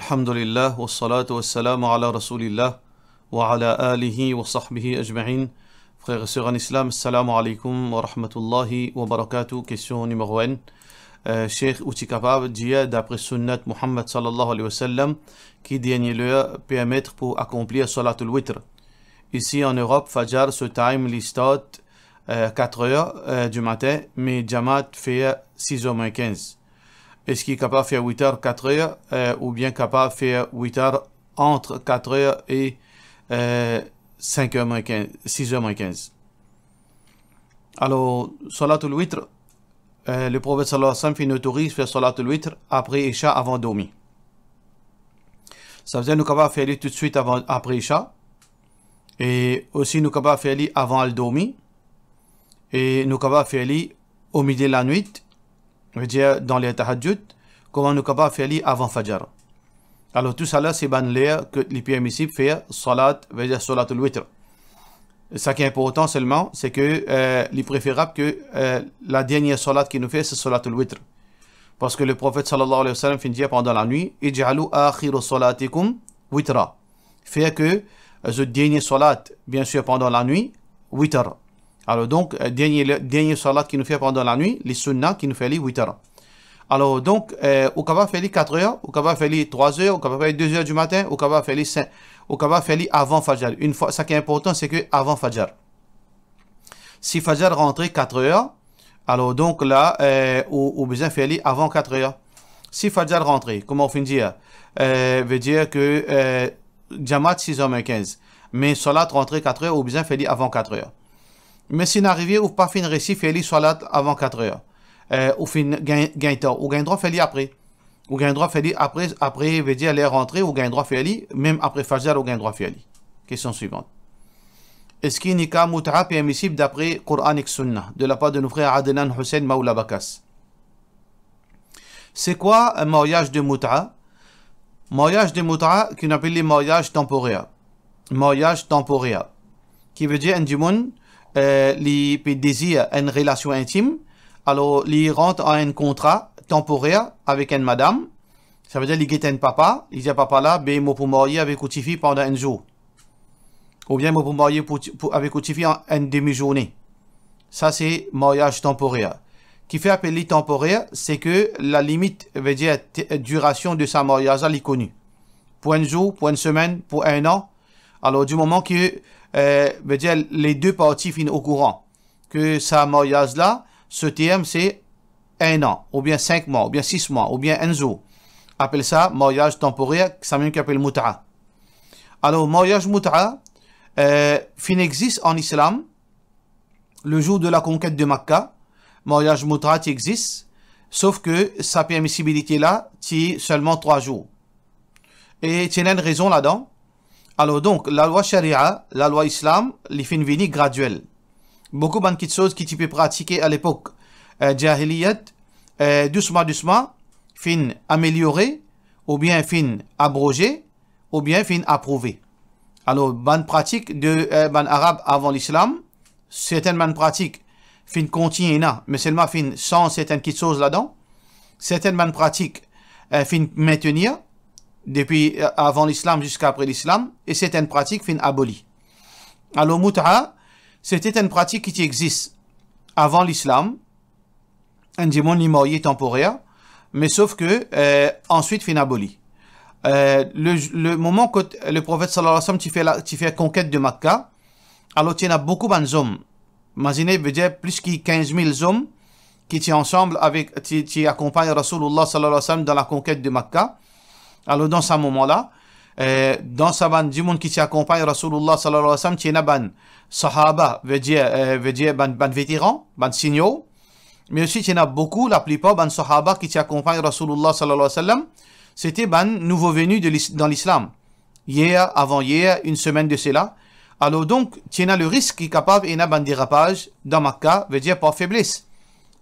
Alhamdulillah, wa salatu wa salam ala rasulillah, wa ala alihi wa sahbihi ajma'in. Frères et sœurs en islam, assalamu alaikum wa rahmatullahi wa barakatuh. Question numéro 1. Cheikh outil capable d'y d'après sunnat Muhammad sallallahu alayhi wa sallam qui dernier lieu permettre pour accomplir salatul witr. Ici en Europe, Fajr se time listot 4 heures du matin, mais Jamaat fait 6h moins 15. Est-ce qu'il est capable de faire 8 heures 4 heures ou bien capable de faire 8 heures entre 4 heures et 5 heures moins 15, 6 heures moins 15? Alors, salatul witr, le prophète sallallahu alayhi wa sallam autorise faire salatul witr après Isha avant dormir. Ça veut dire nous capables de faire tout de suite après Isha, et aussi nous capables de faire avant le dormir, et nous capables de faire au milieu de la nuit, je veux dire dans les tahajjud, comment nous capables de faire avant Fajr. Alors tout ça là c'est ban l'air que les permissibles faire salat, veut dire salatul witr. Ce qui est important seulement, c'est que il est préférable que la dernière salat qu'il nous fait, c'est salatul witr. Parce que le prophète sallallahu alayhi wa sallam finit dire pendant la nuit, ij'alu akhiru salatikum witra. Fait que ce dernier salat, bien sûr pendant la nuit, witr. Alors donc, dernier salat qui nous fait pendant la nuit, les sunnah qui nous fait les 8 heures. Alors donc, au capable faire les 4 heures, au capable faire les 3 heures, au capable faire les 2 heures du matin, au capable faire les 5, au capable faire les avant Fajr. Une fois, ce qui est important, c'est que avant Fajr. Si Fajr rentrait 4 heures, alors donc là, au besoin faire les avant 4 heures. Si Fajr rentrait, comment on finit dire, veut dire que Jamaat 6h15, mais salat rentrait 4 heures, au besoin faire les avant 4 heures. Mais si n'arrivez ou pas fin récit, fait salat avant 4 heures. Ou fin gain temps, ou gain droit fait après. Ou gain droit fait après veut dire les rentrer, ou gain droit fait même après Fajr, ou gain droit fait. Question suivante. Est-ce qu'il n'y a mut'a permissible d'après Coran et Sunnah, de la part de nos frères Adnan Hussein Maoula Bakas? C'est quoi un mariage de mut'a? Mariage de mut'a qu'on appelle le mariage temporaire. Mariage temporaire. Qui veut dire un dimon les désirent une relation intime, alors ils rentrent en un contrat temporaire avec une madame. Ça veut dire qu'ils guettent un papa, ils disent papa là, ben moi pour marier avec une fille pendant un jour, ou bien moi pour marier avec une fille en une demi-journée. Ça c'est mariage temporaire. Qui fait appeler temporaire, c'est que la limite veut dire duration de sa mariage est connue. Pour un jour, pour une semaine, pour un an. Alors du moment que veut dire les deux parties finissent au courant que sa mariage là, ce terme c'est 1 an, ou bien 5 mois, ou bien 6 mois, ou bien un jour. Appelle ça mariage temporaire, ça même qu'on appelle mut'a. Alors mariage mut'a, fin existe en islam le jour de la conquête de Makkah. Mariage mut'a existe, sauf que sa permissibilité là, c'est seulement 3 jours. Et il y a une raison là-dedans. Alors donc, la loi sharia, la loi islam, les fins venir graduelles. Beaucoup de choses qui tu peux pratiquer à l'époque jahiliyat, doucement, fin améliorer, ou bien fin abroger, ou bien fin approuver. Alors, bonne pratique de ban arabe avant l'islam, certaines bonnes pratiques fin continuer, mais seulement fin sans certaines petites choses là-dedans. Certaines bonnes pratiques fin maintenir, depuis avant l'islam jusqu'à après l'islam, et certaines pratiques fin abolies. Alors, mut'a, c'était une pratique qui existe avant l'islam, un démon marié temporaire, mais sauf que ensuite fin abolie. Le moment que le prophète sallallahu alayhi wa sallam tu fais conquête de Makkah, alors tu y a beaucoup d'hommes. Imaginez, veut dire plus que 15 000 hommes qui sont ensemble avec, qui accompagnent Rasulullah sallallahu alayhi wa sallam dans la conquête de Makkah. Alors dans ce moment-là, dans sa bande du monde qui s'accompagne Rasulullah sallallahu alayhi wa sallam, il y a ban sahaba, veut dire ban vétérans, ban signaux, mais aussi il y en a beaucoup, la plupart ban sahaba qui s'accompagnent Rasulullah sallallahu alayhi wa sallam, c'était ban nouveau venu dans l'islam. Hier, avant-hier, une semaine de cela. Alors donc, il y a le risque qui est capable, il y a ban dérapage dans Makkah, veut dire par faiblesse.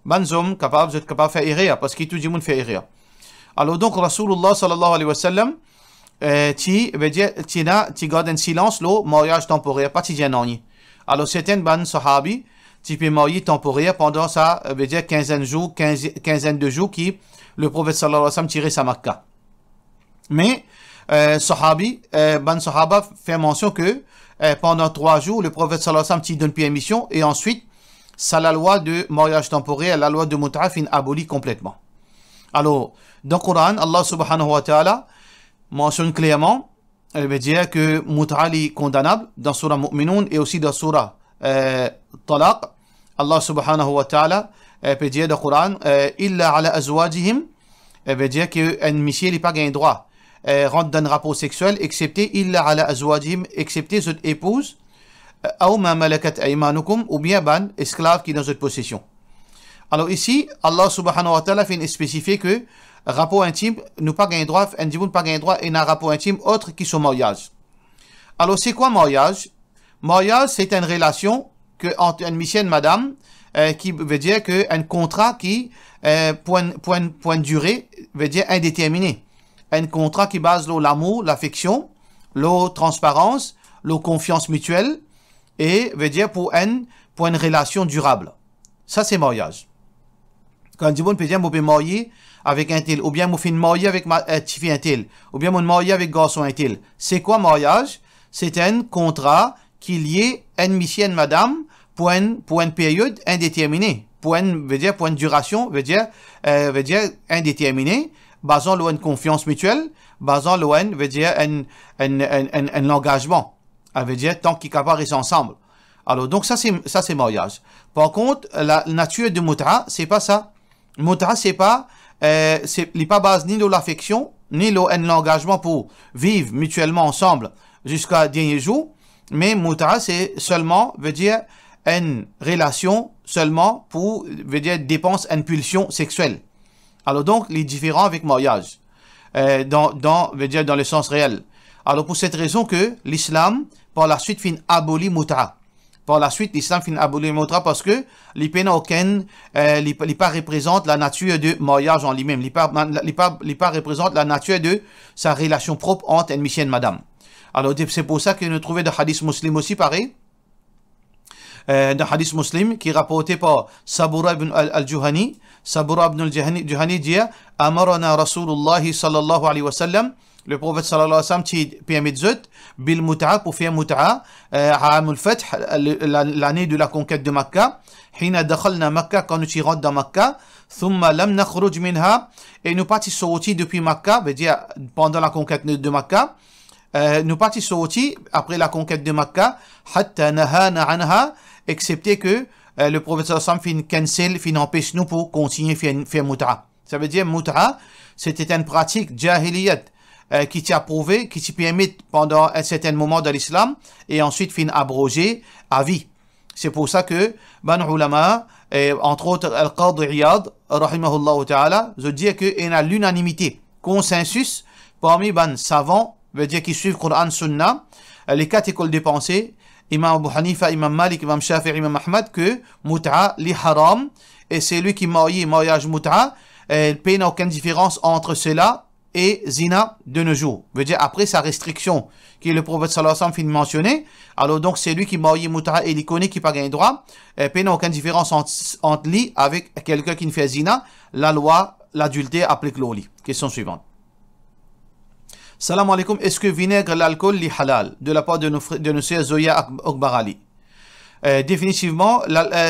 Ban hommes capables, vous êtes capables de faire erreur, parce que tout le monde fait erreur. Alors donc, Rasulullah sallallahu alayhi wa sallam, tu veut dire, tu gardes un silence, le mariage temporaire, pas tu dis non. Alors, certaines bonnes sahabi, tu peux marier temporaire pendant ça, veut dire quinzaine de jours qui le prophète sallallahu alayhi wa sallam tirait sa Makkah. Mais Sahabi, Ban Sahaba fait mention que pendant 3 jours, le prophète sallallahu alayhi wa sallam donne permission et ensuite, ça la loi de mariage temporaire, la loi de mut'a fin abolie complètement. Alors, dans le Coran, Allah subhanahu wa ta'ala mentionne clairement, elle veut dire que mut'a est condamnable dans Surah Mu'minun et aussi dans Surah Talaq. Allah subhanahu wa ta'ala peut dire dans le Coran, illa ala azwajihim, elle veut dire qu'un monsieur n'a pas gain droit. Rentre dans un rapport sexuel, excepté illa ala azwajihim, excepté cette épouse, ou ma malakat aymanukum, ou bien ban esclave qui est dans votre possession. Alors ici, Allah subhanahu wa ta'ala fait spécifier que rapport intime, nous pas gain droit, individu pas gain droit, et un rapport intime autre qui sont mariage. Alors c'est quoi mariage? Mariage, c'est une relation que entre un monsieur et une madame, qui veut dire que un contrat qui, point durée, veut dire indéterminé. Un contrat qui base l'amour, l'affection, la transparence, la confiance mutuelle, et veut dire pour une relation durable. Ça, c'est mariage. Quand on peut dire, on peut marier avec un tel, ou bien on fait marier avec ma fille un tel, ou bien on marier avec garçon un tel. C'est quoi mariage? C'est un contrat qui lie un monsieur et une madame pour une période indéterminée. Pour une duration, veut dire indéterminée, basant sur une confiance mutuelle, basant sur un engagement. Ça veut dire tant qu'ils capable rester ensemble. Alors donc ça c'est mariage. Par contre, la nature de mut'a, c'est pas ça. Mut'a c'est pas base ni de l'affection, ni de l'engagement pour vivre mutuellement ensemble jusqu'à dernier jour, mais mut'a c'est seulement veut dire une relation seulement pour veut dire dépense, une pulsion sexuelle. Alors donc les différents avec mariage veut dire dans le sens réel. Alors pour cette raison que l'islam par la suite fin abolit mut'a. Par la suite, l'islam fin abolir mut'a parce que les peines aucun, pas représente la nature de mariage en lui-même. Il pas représente la nature de sa relation propre entre un monsieur et une madame. Alors c'est pour ça que nous trouvons dans hadith muslim aussi pareil. Dans hadith muslim qui est rapporté par Sabura ibn al-Juhani. Sabura ibn al-Juhani dit Amarana Rasulullah sallallahu alayhi wa sallam. Le prophète sallallahu alayhi wa sallam qui permet zut bil mut'a pour faire mut'a Aamul Fath, l'année de la conquête de Makkah. Hina dakhalna Makkah, quand nous rentrons dans Makkah. Thumma lam nakhruj minha, et nous partis sortis depuis Makkah, veut dire pendant la conquête de Makkah. Nous partis sortis après la conquête de Makkah. Hatta nahana anha, excepté que le prophète sallallahu alayhi wa sallam fin cancel, fin empêche nous pour continuer faire mut'a. Ça veut dire mut'a, c'était une pratique jahiliyat qui t'y approuvé, qui t'y permet pendant un certain moment de l'islam et ensuite fin abrogé à vie. C'est pour ça que ban ulama, entre autres Al-Qadi Iyad rahimahullah ta'ala, je dis qu'il y a l'unanimité, consensus parmi ban savants, veut dire qui suivent Coran Sunna, les 4 écoles de pensée, Imam Abu Hanifa, Imam Malik, Imam Shafi'i, Imam Ahmad, que mut'a li haram, et c'est lui qui marie mariage mut'a, il n'y a aucune différence entre cela et zina de nos jours. Veut dire après sa restriction qui le prophète sallallahu alayhi wa sallam mentionné, alors donc c'est lui qui marie mut'a et l'icône qui n'a pas gagné droit, il n'y a aucune différence entre lui avec quelqu'un qui ne fait zina, la loi, l'adultère applique l'oli. Question suivante. Salam alaikum, est-ce que vinaigre l'alcool est halal de la part de nos sœurs Zoya Akbar Ali? Définitivement,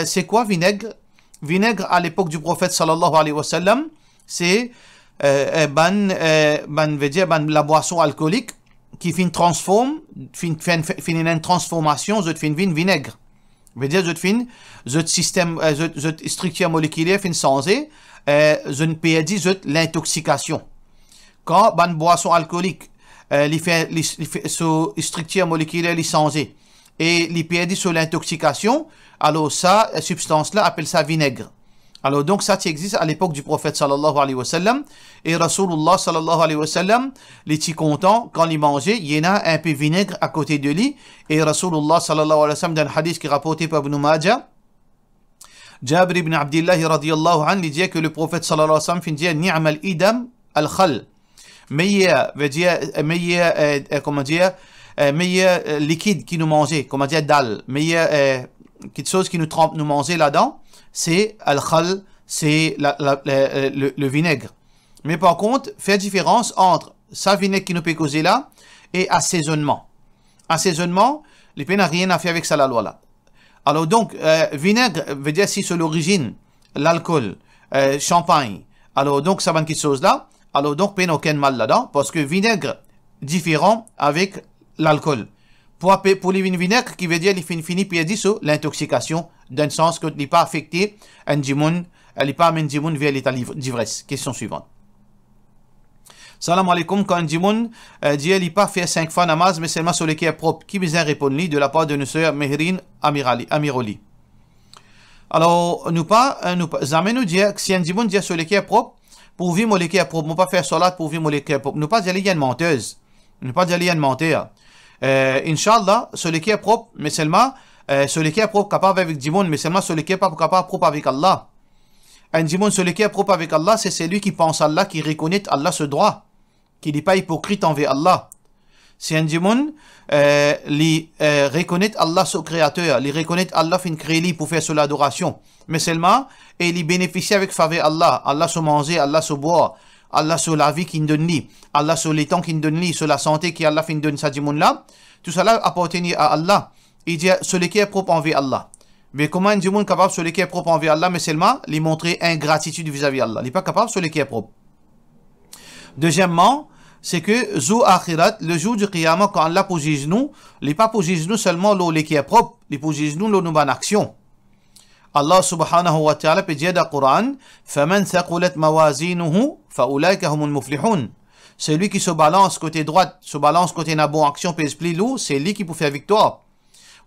c'est quoi vinaigre? Vinaigre à l'époque du prophète sallallahu alayhi wa sallam, c'est la boisson alcoolique qui fait une transformation, de vinaigre. Veut dire, de système, de structure moléculaire fin changé, je perdu l'intoxication. Quand une boisson alcoolique, structure moléculaire est changée et les perdu sur l'intoxication, alors ça, la substance-là appelle ça vinaigre. Alors donc ça existe à l'époque du prophète sallallahu alayhi wa sallam et Rasulullah sallallahu alayhi wa sallam, les petits contents, quand il mangeait, il y en a un peu vinaigre à côté de lui et Rasulullah sallallahu alayhi wa sallam dans un hadith qui est rapporté par Ibn Majah, Jabir ibn Abdullah radiyallahu anhu, il dit que le prophète sallallahu alayhi wa sallam dit ni'mal idam al-khal. Meilleur liquide qui nous mangeait, comment dire, dalle, meilleur quelque chose qui nous trempe, nous manger là-dedans, c'est al-khal, c'est le vinaigre. Mais par contre, faire différence entre ça vinaigre qui nous peut causer là, et assaisonnement. Assaisonnement, les peines n'a rien à faire avec ça la loi là. Alors donc, vinaigre veut dire si c'est l'origine, l'alcool, champagne. Alors donc, ça va une chose là. Alors donc, peine aucun mal là-dedans, parce que vinaigre différent avec l'alcool. Pour les vinaigres, qui veut dire qu'il finit par dire l'intoxication, d'un sens que n'est pas affecté, un djimoun, elle n'est pas amené djimoun vers l'état d'ivresse. Question suivante. Salam alaikum, quand un djimoun dit elle n'est pas fait 5 fois namaz, mais seulement sur les qui est propre. Qui besoin répondre de la part de nos sœurs Mehrine Amiroli. Alors, nous nous dire que si un djimoun dit sur les qui est propre, pour vivre les qui est propre, nous pas faire salat pour vivre les qui est propre. Nous pas dire qu'il y a une menteuse. Nous pas dire qu'il y a une menteur. Inch'Allah, celui qui est propre, mais seulement, celui qui est propre capable avec Djimoun, mais seulement celui qui est pas capable propre avec Allah. Un Djimoun, celui qui est propre avec Allah, c'est celui qui pense à Allah, qui reconnaît Allah ce droit, qui n'est pas hypocrite envers Allah. Si un Djimoun, reconnaît Allah ce créateur, il reconnaît Allah fin créé pour faire son adoration, mais seulement, et il bénéficie avec faveur Allah, Allah se manger, Allah se boire, Allah sur la vie qu'il donne lui, Allah sur les temps qu'il donne lui, sur la santé qu'Allah fin donne sa djimoun là, tout cela appartient à Allah. Il dit celui qui est propre envers Allah. Mais comment un djimoun capable celui qui est propre envers Allah, mais seulement lui montrer ingratitude vis-à-vis Allah. Il n'est pas capable celui qui est propre. Deuxièmement, c'est que Zou Akhirat, le jour du Qiyamah, quand Allah pose genoux, il n'est pas posé genoux seulement le qui est propre, il pose genoux le nous en action. Allah subhanahu wa ta'ala peut dire dans le Coran, فَمَنْ ثَقُلَتْ مَوَازِينُهُ فَأُولَٰئِكَ هُمُ الْمُفْلِحُونَ. Celui qui se balance côté droite, se balance côté na bonne action, pèse plus lourd, c'est lui qui peut faire victoire.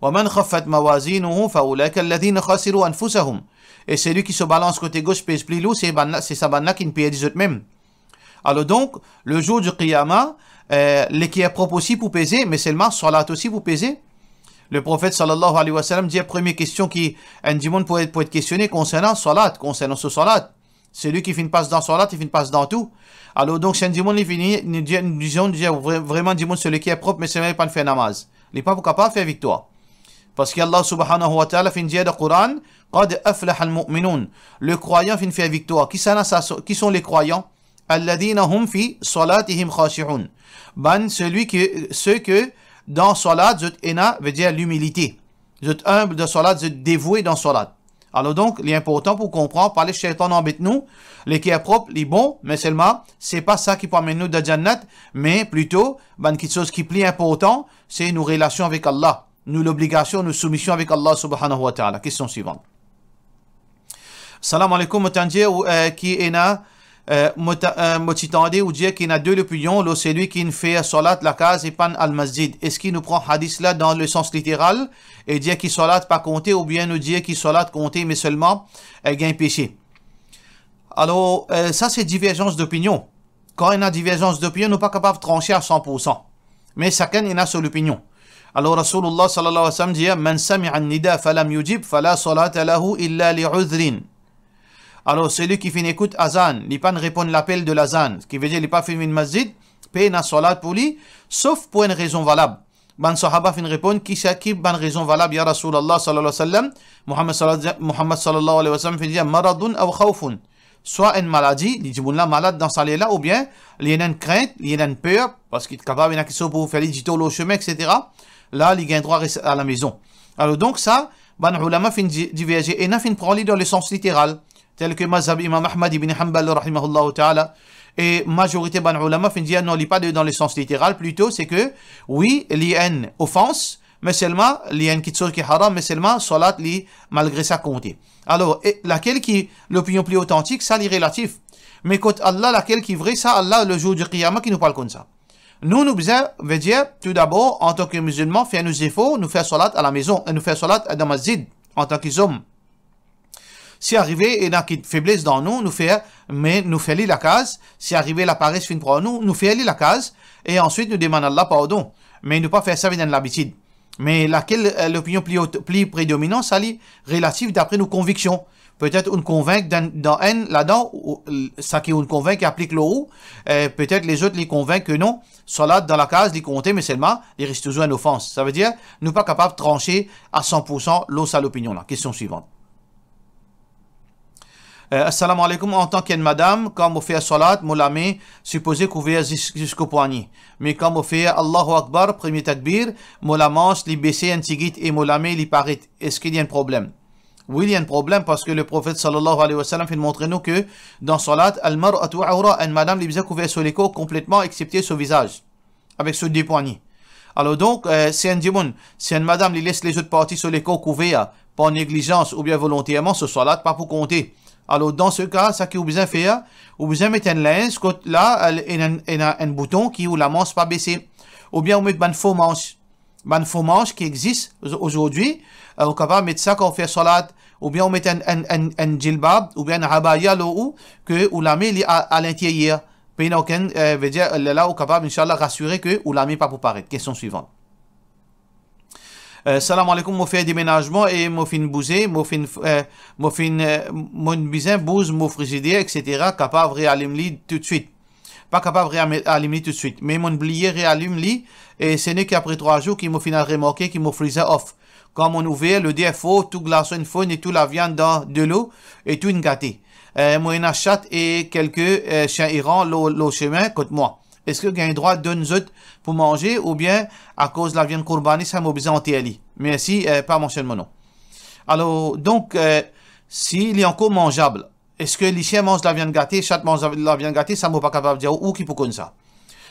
وَمَنْ خَفَّتْ مَوَازِينُهُ فَأُولَٰئِكَ الَّذِينَ خَسِرُوا أَنفُسَهُم. Et celui qui se balance côté gauche, pèse plus lourd, c'est sa banna qui ne perd les autres même. Alors donc, le jour du Qiyamah, les qui est propre aussi pour peser, mais seulement salat aussi pour peser. Le prophète sallallahu alayhi wa sallam dit la première question qui un djimoun peut être questionné concernant salat, concernant ce salat. Celui qui finit passe dans salat, il finit passe dans tout. Alors donc, si un djimoun finit, nous disons vraiment djimoun celui qui est propre, mais c'est même pas de faire namaz. Il n'est pas capable de faire victoire. Parce qu'Allah subhanahu wa ta'ala finit dire dans le Coran, قَدْ أَفْلَحَ الْمُؤْمِنُونَ. Le croyant finit faire victoire. Qui sont les croyants? الَّذِينَ هُمْ فِي صَلَاتِهِمْ خَاشِعُونَ. Ceux que dans salat, vous êtes veut dire l'humilité. Vous êtes humble de salat, vous êtes dévoué dans salat. Alors donc, l'important pour comprendre, parler shaitan embête nous, les qui est propre, les bons, mais seulement, c'est pas ça qui peut amener nous de Jannat, mais plutôt, quelque chose qui est plus important, c'est nos relations avec Allah. Nous l'obligation, nos soumissions avec Allah subhanahu wa ta'ala. Question suivante. Salam alaikum, Motandier, qui est là, Motitandé ou dire qu'il y a deux opinions, là celui qui fait salat la case et pan al masjid. Est-ce qu'il nous prend hadith là dans le sens littéral et dire qu'il salat pas compté ou bien nous dire qu'il salat compté mais seulement gain péché? Alors ça c'est divergence d'opinion. Quand il y a divergence d'opinion, nous n'est pas capable de trancher à 100%. Mais chacun il a son opinion. Alors Rasulullah sallallahu alayhi wa sallam dit man sami'a an-nida falam yujib fala salata lahu illa li'udhrin. Alors, celui qui fait une écoute azan, il pas répond à l'appel de l'azan, ce qui veut dire qu'il n'a pas fait une masjid, paye une salat pour lui, sauf pour une raison valable. Ban sahaba fin répondre, qui ban raison valable, ya Rasulallah sallallahu alayhi wa sallam, Muhammad sallallahu alayhi wa sallam fait dire, maradun ou khawfun. Soit une maladie, il dit, bon là, malade dans sa là, ou bien, il y a une crainte, il y a une peur, parce qu'il est capable, il y a quelque chose pour faire les au chemin, etc. Là, il gagne droit à la maison. Alors, donc, ça, ban ulama fin diverger, et n'a fin prendre dans le sens littéral. Tel que Mazhab Imam Ahmad ibn Hanbal rahimahullah ta'ala et majorité ban ulama fin dire non, il n'est pas dans le sens littéral, plutôt c'est que oui, il y a une offense, mais seulement il y a une chose qui est haram, mais seulement salat li malgré ça compté. Alors laquelle qui l'opinion plus authentique, ça est relatif. Mais quand Allah laquelle qui est vrai, ça Allah le jour du Qiyamah qui nous parle comme ça. Nous veut dire tout d'abord en tant que musulmans faire nos efforts, nous faire salat à la maison et nous faire salat à la masjid en tant qu'hommes. Si arrivé, il y a une faiblesse dans nous, nous fait lire la case. Si arrivé, la paresse fin pour nous fait lire la case. Et ensuite, nous demandons Allah pardon. Mais ne pas faire ça dans l'habitude. Mais laquelle l'opinion plus prédominante, ça est relative d'après nos convictions. Peut-être on convainc dans un là-dedans, ça qui on convainc qui applique le haut. Peut-être les autres les convainquent que non. Salat dans la case, les compter, mais seulement, il reste toujours une offense. Ça veut dire, nous pas capables de trancher à 100% l'eau à l'opinion là. Question suivante. Assalamu alaikum, en tant qu'une madame, quand on fait salat, mon la main supposé couvrir jusqu'au poignet. Mais quand on fait Allahu Akbar, premier takbir, mon la manche, li baisser un tigit et mon la main, li paraît. Est-ce qu'il y a un problème? Oui, il y a un problème parce que le prophète sallallahu alayhi wa sallam fait montrer nous que dans salat, al-mar'atu awra, une madame, li bisa couvrir sur les côtes complètement, excepté son visage, avec ce deux poignets. Alors donc, si une madame li laisse les autres parties sur les côtes couvertes par négligence ou bien volontairement, ce salat, pas pour compter. Alors, dans ce cas, ça qui vous besoin faire, vous besoin mettre un linge, là, il y a un bouton qui où la manche pas baissée. Ou bien, vous mettez une faux manche. Une faux manche qui existe aujourd'hui. Vous êtes capable de mettre ça quand on fait salat. Ou bien, vous mettez un djilbab, ou bien un abaya, où la met à l'intérieur. Puis, veut dire, là, vous êtes capable, Inch'Allah, rassurer que vous la met pas pour paraître. Question suivante. Salam alaikum, mon fait déménagement et mon fin bousé, mon bizin bouse, mon frigidaire, etc. Capable de réallumer tout de suite. Pas capable de réallumer tout de suite. Mais mon blier réallume et ce n'est qu'après 3 jours qu'il m'a final remarqué qu'il m'a frisé off. Quand on ouvert le défaut, tout glaçon une faune et toute la viande dans de l'eau et tout une gâtée. Moi, une chat et quelques chiens errants, l'eau chemin, côté moi. Est-ce que j'ai un droit de nous pour manger ou bien à cause de la viande courbani, ça m'a besoin en TLI? Merci, pas mon cher mono. Alors, donc, s'il est encore mangeable, est-ce que les chiens mangent de la viande gâtée, chat mange de la viande gâtée, ça m'a pas capable de dire où qui peut connaître ça.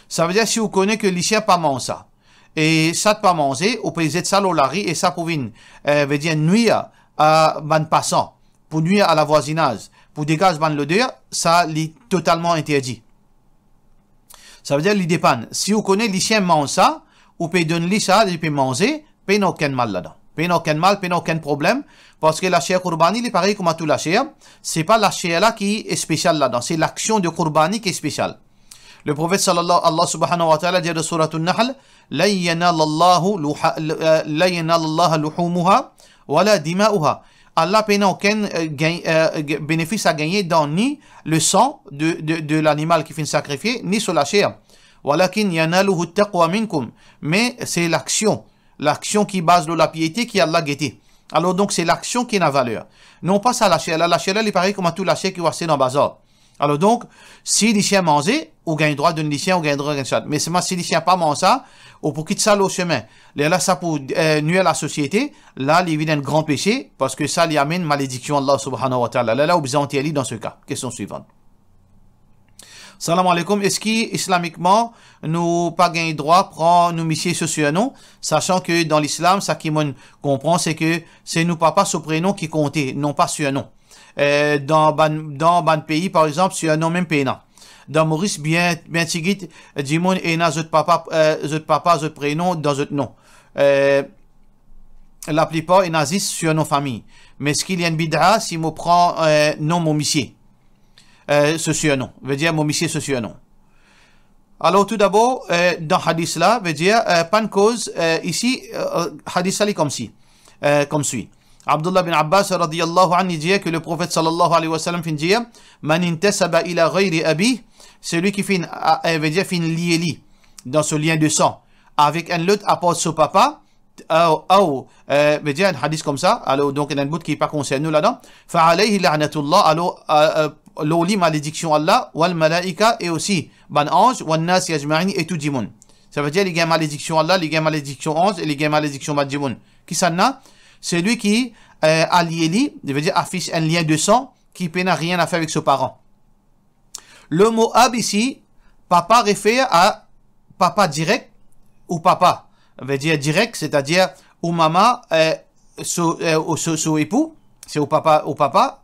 Ça veut dire si vous connaissez que les chiens pas mangent ça, et ça pas manger, vous pouvez être ça au lari, et ça pour veut dire nuire à ban passant, pour nuire à la voisinage, pour dégager ban l'odeur, ça est totalement interdit. Ça veut dire qu'il dépend. Si vous connaissez les chiens mangent ça, vous pouvez donner ça, vous pouvez manger, vous n'avez aucun mal là-dedans. Vous n'avez aucun mal, vous n'avez aucun problème. Parce que la chair Qurbani, il est pareil comme à tout la chair. C'est pas la chair là qui est spéciale là-dedans. C'est l'action de Qurbani qui est spéciale. Le prophète sallallahu Allah subhanahu wa ta'ala dit de Surah An-Nahl, La yanal Allah luhumuha, wa la dima'uha. Allah n'a aucun bénéfice à gagner dans ni le sang de l'animal qui fait sacrifier, ni sur la chair. Walakin yanaluhu taqwa minkum. Mais c'est l'action qui base de la piété qui a Allah guetté. Alors donc c'est l'action qui a la valeur. Non pas ça la chair. La chair, elle est pareil comme à tout la chair qui va rester dans le bazar. Alors donc, si les chiens mangent, on gagne droit de les chiens, on gagne droit de chat. Mais si les chiens pas mangent ça, ou pour quitter ça au chemin, là ça pour nuire à la société, là il y a un grand péché, parce que ça lui amène malédiction Allah subhanahu wa ta'ala. Là, vous avez dans ce cas. Question suivante. Salam alaikum. Est-ce qu'islamiquement, nous pas gain droit prendre nous messieurs ce surnom, sachant que dans l'islam, ça qui comprend, c'est que c'est nous papa ce prénom qui comptait, non pas surnom. Dans ban pays, par exemple, surnom même pena. Dans Maurice, bien tigit, Jimon et na zot papa, zot prénom dans zot nom. La plupart est nazis sur nos familles. Mais ce qu'il y a une bid'a, si on prend nom mon monsieur. Ce surnom, veut dire mon monsieur ce surnom. Alors tout d'abord, dans hadith là, veut dire pas une cause, ici, hadith là comme suit. Abdullah bin Abbas radiyallahu anhu dit que le prophète sallallahu alayhi wa sallam fin dire man intasaba ila ghayri abi, celui qui fait veut dire fin lié dans ce lien de sang avec un autre à part son papa veut dire un hadith comme ça. Alors donc il y a un bout qui n'est pas concerné là-dedans. Fa alayhi la'natullah, alors l'oli malédiction Allah wal malaika et aussi ban ange wan nas yajma'in et tout djimoun. Ça veut dire les gains malédiction Allah, les gains malédiction ange et les gains malédiction djimoun. Qui ça n'a? C'est lui qui a lié, veut dire affiche un lien de sang qui n'a rien à faire avec ses parents. Le mot ab ici, papa réfère à papa direct ou papa, veut dire direct, c'est-à-dire ou maman son époux, c'est au papa,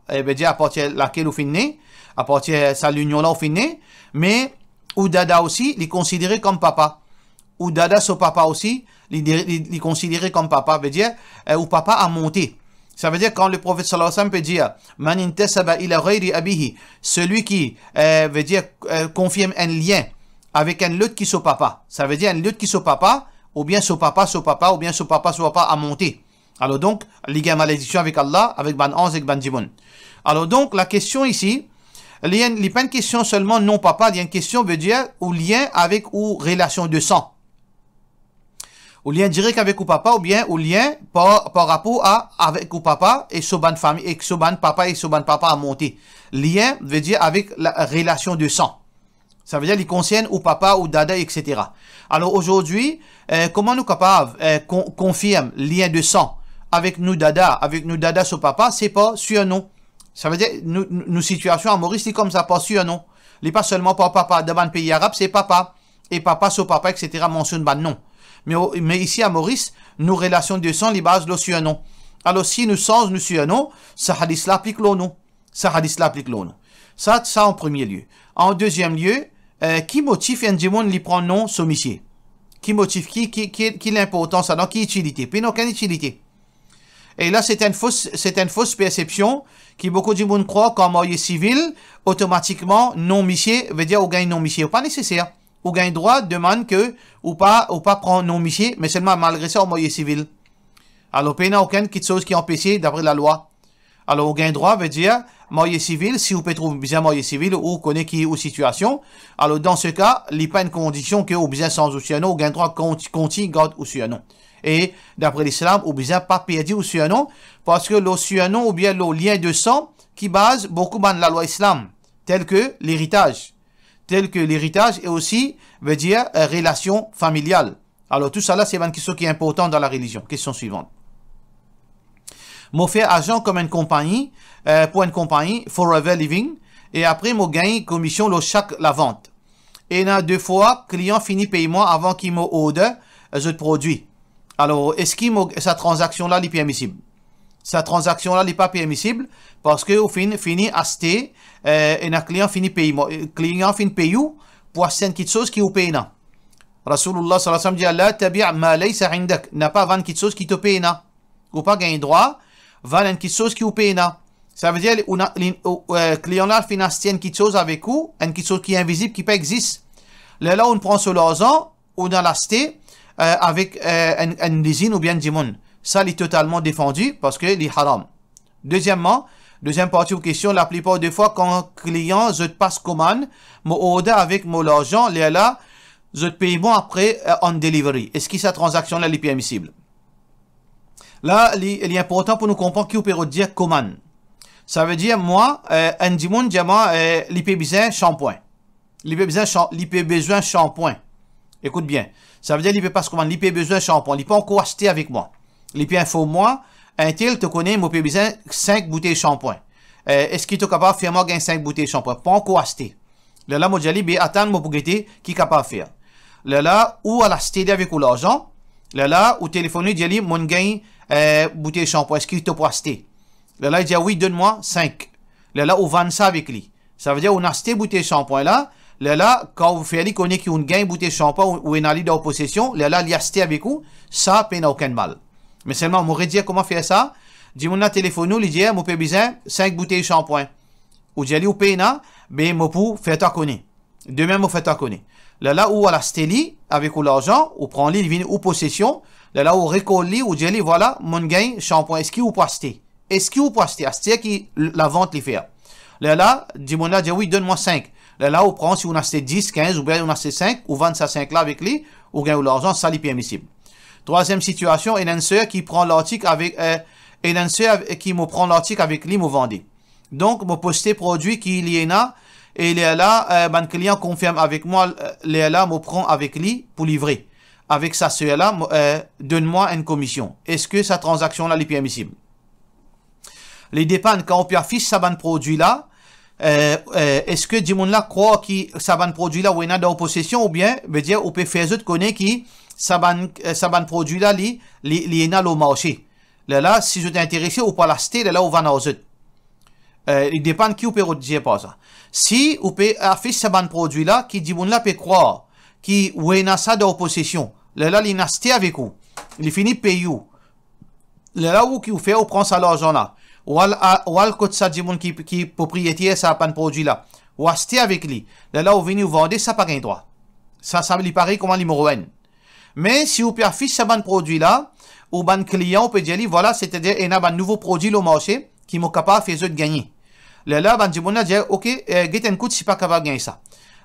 veut dire à partir de laquelle on finit, à partir de sa union là on finit, mais ou dada aussi, il est considéré comme papa. Ou dada son papa aussi, il considéré comme papa, veut dire, ou papa a monté. Ça veut dire quand le prophète sallallahu alayhi wa sallam peut dire, man intasaba ila ghayri abihi, celui qui, veut dire, confirme un lien avec un autre qui son papa. Ça veut dire un autre qui son papa, ou bien son papa, ou bien son papa a monté. Alors donc, il y a malédiction avec Allah, avec ban ange et ban djimoun. Alors donc, la question ici, il n'y a pas une question seulement non papa, il y a une question veut dire, ou lien avec ou relation de sang. Ou lien direct avec ou papa, ou bien ou lien par rapport à avec ou papa et soban famille, et soban papa et soban papa à monter. Lien veut dire avec la relation de sang. Ça veut dire les concerne ou papa ou dada, etc. Alors aujourd'hui, comment nous capables confirmer lien de sang avec nous dada sur papa, c'est pas sur nous. Ça veut dire nous situation à Maurice, c'est comme ça, pas sur nous. Il pas seulement par papa, dans un pays arabe, c'est papa. Et papa sur papa, etc. mentionne ban non. Mais ici à Maurice, nos relations de sang, les bases, le sur nous. Alors si nous sommes nous sur nous, ça hadith l'applique l'on. Ça hadith l'applique l'on. Ça en premier lieu. En deuxième lieu, qui motive un démon li prend non sommicier? Qui motive qui l'importance alors qui utilité? Puis non, quelle utilité? Et là, c'est une fausse perception qui beaucoup de monde croient qu'en marié civil, automatiquement, non-missier veut dire ou gagne non-missier. Pas nécessaire. Ou gagne droit, demande que, ou pas prendre non-missier, mais seulement malgré ça, au marié civil. Alors, il n'y a aucune chose qui est empêchée d'après la loi. Alors, ou gagne droit veut dire, marié civil, si vous pouvez trouver bien marié civil, ou connaît qui est ou situation. Alors, dans ce cas, il n'y a pas une condition que, ou bien sans ou sur non, ou gagne droit continue, garde ou sur non. Et d'après l'islam, ou bien pas perdu ou sur non, parce que le sur non ou bien le lien de sang qui base beaucoup dans la loi islam, tel que l'héritage. Et aussi veut dire relation familiale. Alors tout ça là, c'est une question qui est importante dans la religion. Question suivante. Moi fait agent comme une compagnie, pour une compagnie, Forever Living, et après moi gagne commission chaque la vente. Et là, 2 fois, client finit paiement avant qu'il me order je produit. Alors, est-ce que sa transaction-là est permissible? Sa transaction-là n'est pas permissible parce que au finit acheter et le client finit paiement. Le client finit payer pour acheter quelque chose qui est payant. Rasulullah sallallahu alayhi wa sallam dit Allah tabi' ma laysa indak. N'a pas vendre quelque chose qui te paye. Ou pas gagner droit, vendre quelque chose qui est payant. Ça veut dire le client-là finit acheter quelque chose avec vous, quelque chose qui est invisible, qui peut exister. Là, on prend sur l'argent, on a l'acheté avec un usine ou bien dimon. Ça, il est totalement défendu parce que il est haram. Deuxièmement, deuxième partie aux questions, la plupart des fois, quand un client, je te passe commande, mon order avec mon argent, là, je te paye bon après on delivery. Est-ce que cette transaction-là est permissible? Là, il est important pour nous comprendre qui peut dire commande. Ça veut dire, moi, un dimon, diamant, il peut besoin shampoing. Il peut besoin shampoing. Écoute bien. Ça veut dire qu'il peut pas se commander, il peut besoin de shampoing, il peut encore acheter avec moi. Il peut info moi, un tel te connaît, moi peut besoin 5 bouteilles de shampoing. Est-ce qu'il est capable de faire moi gagner 5 bouteilles de shampoing? Pas encore acheter. Là, moi, j'ai dit, attends, moi, pour guetter, qui est capable de faire? Là, ou à l'acheter avec l'argent. Là, ou téléphoner, j'ai dit, moi, gagne bouteille de shampoing. Est-ce qu'il te peut acheter? Là, il dit, oui, donne-moi 5. Là, ou vend ça avec lui. Ça veut dire, on a acheté bouteille de shampoing là. Là, quand vous faites connaître qu'il y a une gagne bouteille de shampoing ou une allie dans possession, là, il y a acheté avec vous, ça, n'a aucun mal. Mais seulement, on m'aurait dit comment faire ça. Dis-moi, on téléphone, il dit, moi, j'ai besoin 5 bouteilles de shampoing. Ou j'ai dit, ou paye, mais moi, pour faire ta connaître. Demain, moi, faire ta connaître. Là, où à la steli, avec l'argent, ou prend il vient ou possession. Là, où récolte ou j'ai dit, voilà, mon gagne shampoing. Est-ce qu'il vous peut acheter? Est-ce qu'il vous peut acheter? Acheter qui la vente les fait. Là, dis-moi, là, dit, oui, donne-moi 5. Là, on prend, si on a acheté 10, 15, ou bien on a acheté 5, ou vend ça 5 là avec lui, ou gagne l'argent, ça est permissible. Troisième situation, une sœur qui prend l'article avec, une sœur qui me prend l'article avec lui, me vendait. Donc, me poster produit qui il y en a, et il est là, mon client confirme avec moi, il est là, me prend avec lui pour livrer. Avec sa sœur là, donne-moi une commission. Est-ce que sa transaction là est permissible? Les dépend quand on peut afficher ça ban produit là, est-ce que Dimon là croit que ça ban produit là ou est dans possession ou bien veut dire on peut faire autre connaître qui ça ban produit là li est dans le marché. Là si je t'ai intéressé ou pas l'acheter là on va dans autre. Il dépend qui ou peut dire pas ça. Si on peut afficher ça ban produit là qui Dimon là peut croire qui ou est ça dans possession. Là il acheté avec vous. Il finit payer vous. Là où qui vous fait on prend ça l'argent là. Ou al côté ça Dimon qui propriétaire ça pas un produit là. Ou acheter avec lui. Là où venez vous vendre ça pas gain droit. Ça lui paraît comment numéro 1. Mais si vous pouvez afficher ce ban produit là, ou ban client, on peut dire, voilà, c'est-à-dire, il y a un nouveau produit au marché qui est capable de faire gagner. Là, ban Dimon dit, ok, get un coup, si pas capable de gagner ça.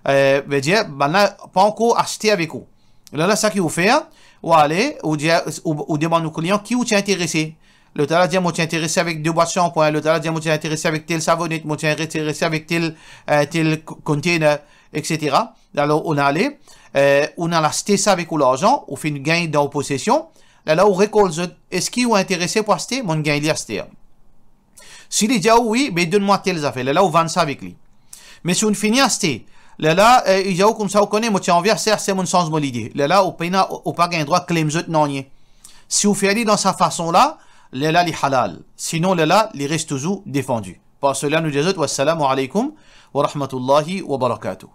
Veut dire, ban là, pas encore acheter avec vous. Là, ça qui vous fait, ou aller, ou demande au client qui ou t'es intéressé. Le talent dit, moi, t'es intéressé avec 2 boîtes de shampoing. Le talent dit, moi, t'es intéressé avec tel savonnette. Moi, t'es intéressé avec tel container, etc. Alors, on a allé, on a acheté ça avec l'argent, on fait une gain dans la possession. Là, on récolte. Est-ce qu'ils ont intéressé pour acheter? Mon gain, il est acheté. S'il dit, oui, ben, donne-moi telles affaires. Là, on vend ça avec lui. Mais si on finit acheter, là, il dit, comme ça, on connaît, moi, tiens, envers, c'est mon sens de l'idée. Là, on paye, on pas gain droit, claim, non, si on fait aller dans sa façon-là, là, il est halal. Sinon, là, il reste toujours défendu. Par cela, nous disons, wassalamu alaikum wa rahmatullahi wa barakatuh.